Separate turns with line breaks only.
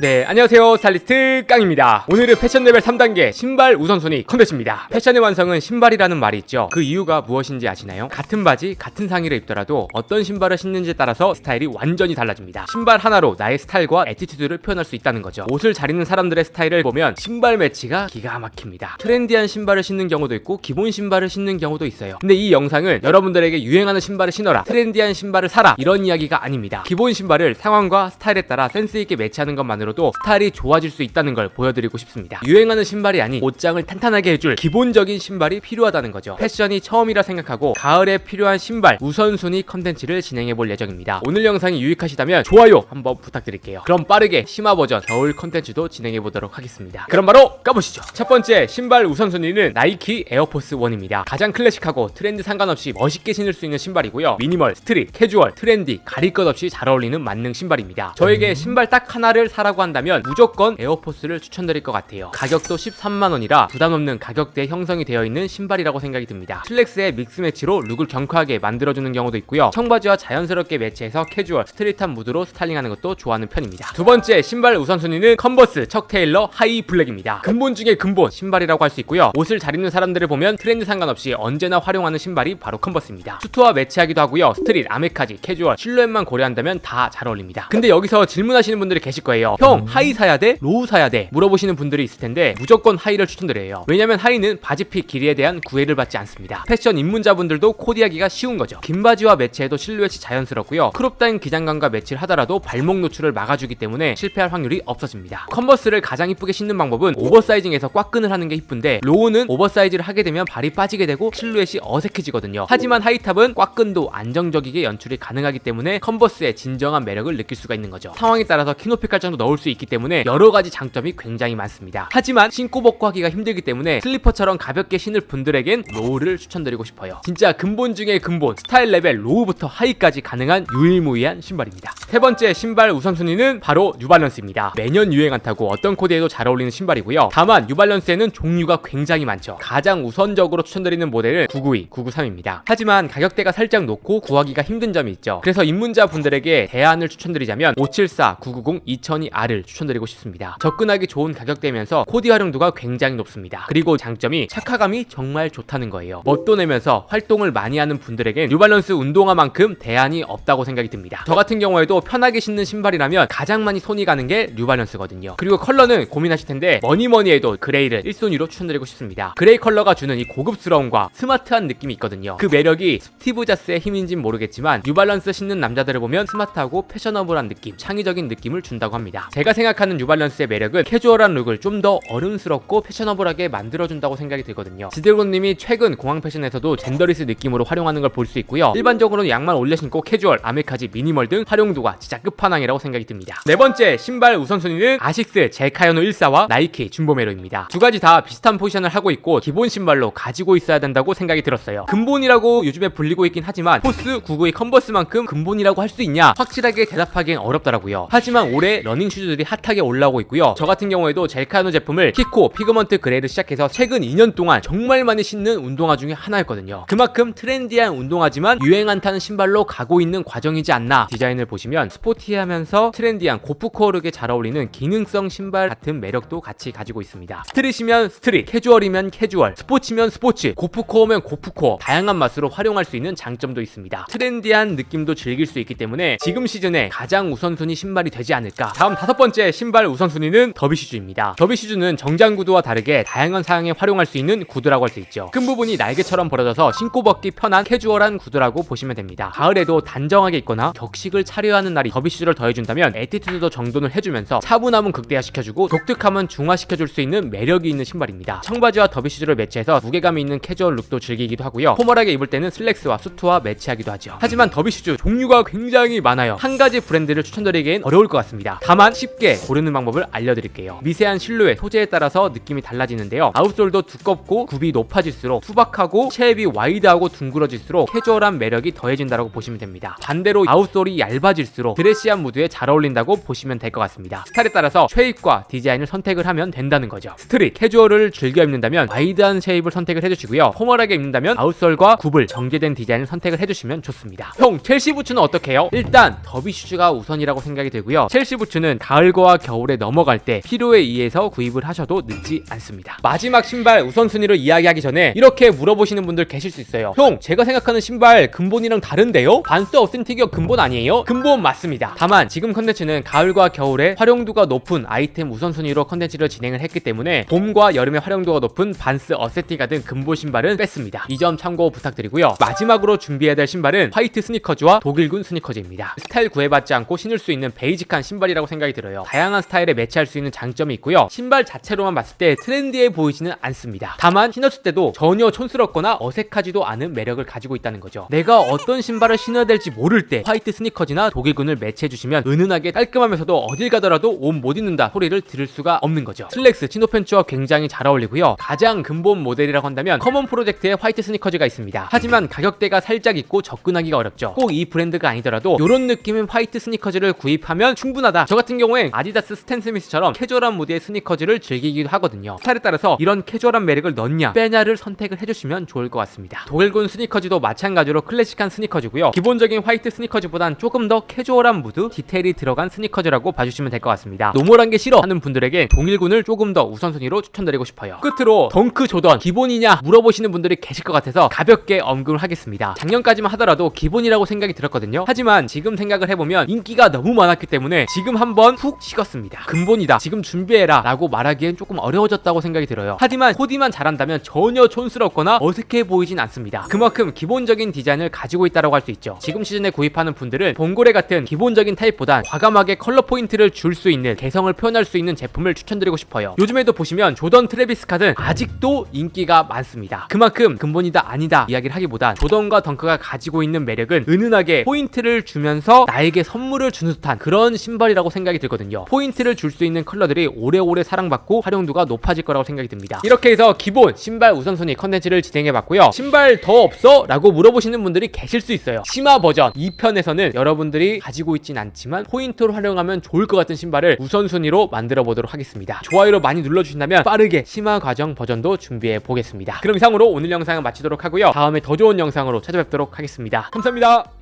네, 안녕하세요. 스타일리스트 깡입니다. 오늘은 패션 레벨 3단계 신발 우선순위 컨텐츠입니다. 패션의 완성은 신발이라는 말이 있죠. 그 이유가 무엇인지 아시나요? 같은 바지, 같은 상의를 입더라도 어떤 신발을 신는지에 따라서 스타일이 완전히 달라집니다. 신발 하나로 나의 스타일과 애티튜드를 표현할 수 있다는 거죠. 옷을 잘 입는 사람들의 스타일을 보면 신발 매치가 기가 막힙니다. 트렌디한 신발을 신는 경우도 있고 기본 신발을 신는 경우도 있어요. 근데 이 영상은 여러분들에게 유행하는 신발을 신어라, 트렌디한 신발을 사라, 이런 이야기가 아닙니다. 기본 신발을 상황과 스타일에 따라 센스 있게 매치하는 것만으로도 스타일이 좋아질 수 있다는 걸 보여드리고 싶습니다. 유행하는 신발이 아닌 옷장을 탄탄하게 해줄 기본적인 신발이 필요하다는 거죠. 패션이 처음이라 생각하고 가을에 필요한 신발 우선순위 컨텐츠를 진행해볼 예정입니다. 오늘 영상이 유익하시다면 좋아요 한번 부탁드릴게요. 그럼 빠르게 심화 버전 겨울 컨텐츠도 진행해보도록 하겠습니다. 그럼 바로 가보시죠. 첫 번째 신발 우선순위는 나이키 에어포스 1입니다. 가장 클래식하고 트렌드 상관없이 멋있게 신을 수 있는 신발이고요. 미니멀, 스트릿, 캐주얼, 트렌디 가릴 것 없이 잘 어울리는 만능 신발입니다. 저에게 신발 딱 하나를 사라고 한다면 무조건 에어포스를 추천드릴 것 같아요. 가격도 13만원이라 부담없는 가격대에 형성이 되어 있는 신발이라고 생각이 듭니다. 슬랙스에 믹스매치로 룩을 경쾌하게 만들어주는 경우도 있고요. 청바지와 자연스럽게 매치해서 캐주얼, 스트릿한 무드로 스타일링하는 것도 좋아하는 편입니다. 두 번째 신발 우선순위는 컨버스 척 테일러 하이 블랙입니다. 근본 중에 근본 신발이라고 할 수 있고요. 옷을 잘 입는 사람들을 보면 트렌드 상관없이 언제나 활용하는 신발이 바로 컨버스입니다. 수트와 매치하기도 하고요. 스트릿, 아메카지, 캐주얼, 실루엣만 고려한다면 다 잘 어울립니다. 근데 여기서 질문하시는 분들이 계실 거예요. 형, 하이 사야 돼? 로우 사야 돼? 물어보시는 분들이 있을 텐데 무조건 하이를 추천드려요. 왜냐면 하이는 바지핏 길이에 대한 구애를 받지 않습니다. 패션 입문자분들도 코디하기가 쉬운 거죠. 긴 바지와 매치해도 실루엣이 자연스럽고요. 크롭다인 기장감과 매치를 하더라도 발목 노출을 막아주기 때문에 실패할 확률이 없어집니다. 컨버스를 가장 이쁘게 신는 방법은 오버사이징에서 꽉끈을 하는 게 이쁜데 로우는 오버사이즈를 하게 되면 발이 빠지게 되고 실루엣이 어색해지거든요. 하지만 하이탑은 꽉끈도 안정적이게 연출이 가능하기 때문에 컨버스의 진정한 매력을 느낄 수가 있는 거죠. 상황에 따라서 키높이 깔장도 넣을 수 있기 때문에 여러가지 장점이 굉장히 많습니다. 하지만 신고 벗고 하기가 힘들기 때문에 슬리퍼처럼 가볍게 신을 분들에겐 로우를 추천드리고 싶어요. 진짜 근본 중에 근본, 스타일 레벨 로우부터 하이까지 가능한 유일무이한 신발입니다. 세 번째 신발 우선순위는 바로 뉴발런스입니다. 매년 유행 안 타고 어떤 코디에도 잘 어울리는 신발이고요. 다만 뉴발런스에는 종류가 굉장히 많죠. 가장 우선적으로 추천드리는 모델은 992, 993입니다. 하지만 가격대가 살짝 높고 구하기가 힘든 점이 있죠. 그래서 입문자 분들에게 대안을 추천드리자면 574, 990, 2002R을 추천드리고 싶습니다. 접근하기 좋은 가격대면서 코디 활용도가 굉장히 높습니다. 그리고 장점이 착화감이 정말 좋다는 거예요. 멋도 내면서 활동을 많이 하는 분들에겐 뉴발런스 운동화만큼 대안이 없다고 생각이 듭니다. 저 같은 경우에도 편하게 신는 신발이라면 가장 많이 손이 가는 게 뉴발런스거든요. 그리고 컬러는 고민하실 텐데 뭐니뭐니 해도 그레이를 1순위로 추천드리고 싶습니다. 그레이 컬러가 주는 이 고급스러움과 스마트한 느낌이 있거든요. 그 매력이 스티브 자스의 힘인진 모르겠지만 뉴발런스 신는 남자들을 보면 스마트하고 패셔너블한 느낌, 창의적인 느낌을 준다고 합니다. 제가 생각하는 뉴발런스의 매력은 캐주얼한 룩을 좀 더 어른스럽고 패셔너블하게 만들어준다고 생각이 들거든요. 지들곤님이 최근 공항 패션에서도 젠더리스 느낌으로 활용하는 걸 볼 수 있고요. 일반적으로는 양말 올려 신고 캐주얼, 아메카지, 미니멀 등 활용도가 진짜 끝판왕이라고 생각이 듭니다. 네 번째 신발 우선순위는 아식스 젤카요노 14와 나이키 줌보메로입니다. 두 가지 다 비슷한 포지션을 하고 있고 기본 신발로 가지고 있어야 된다고 생각이 들었어요. 근본이라고 요즘에 불리고 있긴 하지만 포스 992 컨버스만큼 근본이라고 할 수 있냐 확실하게 대답하기엔 어렵더라고요. 하지만 올해 러닝 슈즈들이 핫하게 올라오고 있고요. 저 같은 경우에도 젤카요노 제품을 키코, 피그먼트 그레이를 시작해서 최근 2년 동안 정말 많이 신는 운동화 중에 하나였거든요. 그만큼 트렌디한 운동화지만 유행 안 타는 신발로 가고 있는 과정이지 않나. 디자인을 보시면 스포티하면서 트렌디한 고프코어룩에 잘 어울리는 기능성 신발 같은 매력도 같이 가지고 있습니다. 스트릿이면 스트릿, 캐주얼이면 캐주얼, 스포츠면 스포츠, 고프코어면 고프코어, 다양한 맛으로 활용할 수 있는 장점도 있습니다. 트렌디한 느낌도 즐길 수 있기 때문에 지금 시즌에 가장 우선순위 신발이 되지 않을까. 다음 다섯 번째 신발 우선순위는 더비슈즈입니다. 더비슈즈는 정장 구두와 다르게 다양한 사양에 활용할 수 있는 구두라고 할 수 있죠. 큰 부분이 날개처럼 벌어져서 신고 벗기 편한 캐주얼한 구두라고 보시면 됩니다. 가을에도 단정하게 입거나 격식을 차려야 하는 날이 더비슈즈를 더해준다면 애티튜드도 정돈을 해주면서 차분함은 극대화시켜주고 독특함은 중화시켜줄 수 있는 매력이 있는 신발입니다. 청바지와 더비슈즈를 매치해서 무게감이 있는 캐주얼 룩도 즐기기도 하고요. 포멀하게 입을 때는 슬랙스와 수트와 매치하기도 하죠. 하지만 더비슈즈 종류가 굉장히 많아요. 한 가지 브랜드를 추천드리기엔 어려울 것 같습니다. 다만 쉽게 고르는 방법을 알려드릴게요. 미세한 실루엣, 소재에 따라서 느낌이 달라지는데요. 아웃솔도 두껍고 굽이 높아질수록 투박하고 쉐입이 와이드하고 둥그러질수록 캐주얼한 매력이 더해진다고 보시면 됩니다. 반대로 아웃솔이 얇아질수록 드레시한 무드에 잘 어울린다고 보시면 될 것 같습니다. 스타일에 따라서 쉐입과 디자인을 선택을 하면 된다는 거죠. 스트릿, 캐주얼을 즐겨 입는다면 와이드한 쉐입을 선택을 해주시고요. 포멀하게 입는다면 아웃솔과 굽을 정제된 디자인을 선택을 해주시면 좋습니다. 형, 첼시 부츠는 어떻게 해요? 일단 더비 슈즈가 우선이라고 생각이 들고요. 첼시 부츠는 가을과 겨울에 넘어갈 때 필요에 의해서 구입을 하셔도 늦지 않습니다. 마지막 신발 우선순위를 이야기하기 전에 이렇게 물어보시는 분들 계실 수 있어요. 형, 제가 생각하는 신발 근본이랑 다른데요? 반스 어센틱이어 근본 아니에요? 근본 맞습니다. 다만 지금 컨텐츠는 가을과 겨울에 활용도가 높은 아이템 우선순위로 컨텐츠를 진행을 했기 때문에 봄과 여름에 활용도가 높은 반스 어센틱 같은 근본 신발은 뺐습니다. 이 점 참고 부탁드리고요. 마지막으로 준비해야 될 신발은 화이트 스니커즈와 독일군 스니커즈입니다. 스타일 구애받지 않고 신을 수 있는 베이직한 신발이라고 생각이 들어요. 다양한 스타일에 매치할 수 있는 장점이 있고요. 신발 자체로만 봤을 때 트렌디해 보이지는 않습니다. 다만 신었을 때도 전혀 촌스럽거나 어색하지도 않은 매력을 가지고 있다는 거죠. 내가 어떤 신발을 신어야 될지 모를 때 화이트 스니커즈나 독일군을 매치해주시면 은은하게 깔끔하면서도 어딜 가더라도 옷 못 입는다 소리를 들을 수가 없는 거죠. 슬랙스, 치노 팬츠와 굉장히 잘 어울리고요. 가장 근본 모델이라고 한다면 커먼 프로젝트의 화이트 스니커즈가 있습니다. 하지만 가격대가 살짝 있고 접근하기가 어렵죠. 꼭 이 브랜드가 아니더라도 이런 느낌의 화이트 스니커즈를 구입하면 충분하다. 저 같은 경우엔 아디다스 스탠 스미스처럼 캐주얼한 무드의 스니커즈를 즐기기도 하거든요. 스타일에 따라서 이런 캐주얼한 매력을 넣냐 빼냐를 선택을 해주시면 좋을 것 같습니다. 독일군 스니커즈도 마찬가지로 클래식한 스니커즈고요. 기본적인 화이트 스니커즈보단 조금 더 캐주얼한 무드, 디테일이 들어간 스니커즈라고 봐주시면 될 것 같습니다. 노멀한 게 싫어 하는 분들에게 독일군을 조금 더 우선순위로 추천드리고 싶어요. 끝으로 덩크 조던 기본이냐 물어보시는 분들이 계실 것 같아서 가볍게 언급을 하겠습니다. 작년까지만 하더라도 기본이라고 생각이 들었거든요. 하지만 지금 생각을 해보면 인기가 너무 많았기 때문에 지금 한번 훅 식었습니다. 근본이다, 지금 준비해라 라고 말하기엔 조금 어려워졌다고 생각이 들어요. 하지만 코디만 잘한다면 전혀 촌스럽거나 어색해 보이진 않습니다. 그만큼 기본적인 디자인을 가지고 있다고 할 수 있죠. 지금 시즌에 구입하는 분들은 봉고레 같은 기본적인 타입보단 과감하게 컬러 포인트를 줄 수 있는, 개성을 표현할 수 있는 제품을 추천드리고 싶어요. 요즘에도 보시면 조던 트래비스 캇은 아직도 인기가 많습니다. 그만큼 근본이다 아니다 이야기를 하기보다 조던과 덩크가 가지고 있는 매력은 은은하게 포인트를 주면서 나에게 선물을 주는 듯한 그런 신발이라고 생각이 들거든요. 포인트를 줄 수 있는 컬러들이 오래오래 사랑받고 활용도가 높아질 거라고 생각이 듭니다. 이렇게 해서 기본 신발 우선순위 컨텐츠를 진행해봤고요. 신발 더 없어? 라고 물어보시는 분들이 계실 수 있어요. 심화 버전 2편에서는 여러분들이 가지고 있진 않지만 포인트로 활용하면 좋을 것 같은 신발을 우선순위로 만들어 보도록 하겠습니다. 좋아요로 많이 눌러주신다면 빠르게 심화 과정 버전도 준비해 보겠습니다. 그럼 이상으로 오늘 영상을 마치도록 하고요. 다음에 더 좋은 영상으로 찾아뵙도록 하겠습니다. 감사합니다.